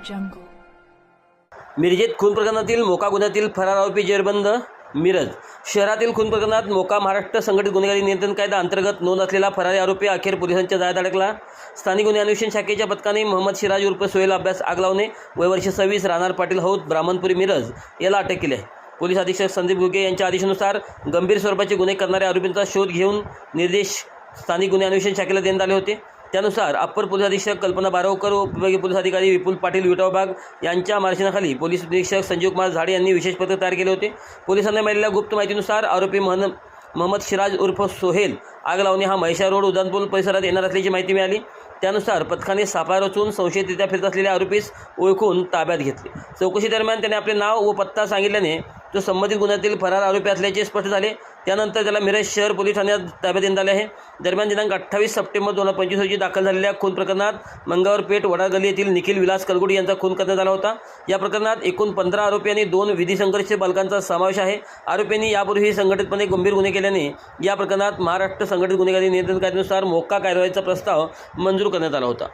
jungle. मिरजेत खून प्रकरणातील मोका गुन्ह्यातील फरार आरोपी जेरबंद. मिरज शहरातील खून प्रकरणात मोका महाराष्ट्र संघटित गुन्हेगारी नियंत्रण कायदा अंतर्गत नोंद असलेला फरारी आरोपी अखेर पोलिसांच्या जाळ्यात अडकला. स्थानिक गुन्हे अन्वेषण शाखेच्या पथकाने मोहम्मद सिराज उर्फ सोहेल अब्बास आग लावणे वय वर्ष 26 राहणार पाटील हौद ब्राह्मणपुरी मिरज याला अटक केली आहे. पोलीस अधीक्षक संदीप घुगे यांच्या आदेशानुसार गंभीर स्वरूपाचे गुन्हे करणाऱ्या आरोपींचा शोध घेऊन निर्देश स्थानिक गुन्हे अन्वेषण शाखेला देण्यात आले होते. त्यानुसार अप्पर पोलीस अधीक्षक कल्पना बारावकर व उपविभागीय पोलीस अधिकारी विपुल पाटील विटा विभाग यांच्या मार्गदर्शनाखाली पोलीस निरीक्षक संजीव कुमार झाडे यांनी विशेष पथक तयार केले होते. पोलिसांना मिळालेल्या गुप्त माहितीनुसार आरोपी मोहम्मद सिराज उर्फ सोहेल आग लावणे हा महिषा रोड उदानपूर परिसरात येणार असल्याची माहिती मिळाली. त्यानुसार पथकाने सापळा रचून संशयितरित्या फिरत असलेल्या आरोपीस ओळखून ताब्यात घेतले. चौकशी दरम्यान त्याने आपले नाव व पत्ता सांगितल्याने तो संबंधित गुन्ह्यातील फरार आरोपी असल्याचे स्पष्ट झाले. त्यानंतर त्याला मिरज शहर पोलीस ठाण्यात ताब्यात देण्यात आले आहे. दरम्यान दिनांक 28 सप्टेंबर 2025 रोजी दाखल झालेल्या खून प्रकरणात मंगावर पेठ वडा गल्ली येथील निखिल विलास कलगुडी यांचा खून करण्यात आला होता. या प्रकरणात एकूण 15 आरोपी आणि 2 विधी संघर्ष बालकांचा समावेश आहे. आरोपींनी यापूर्वी संघटितपणे गंभीर गुन्हे केल्याने या प्रकरणात महाराष्ट्र संघटित गुन्हेगारी नियंत्रण कायद्यानुसार मोक्का कारवाईचा प्रस्ताव मंजूर करण्यात आला होता.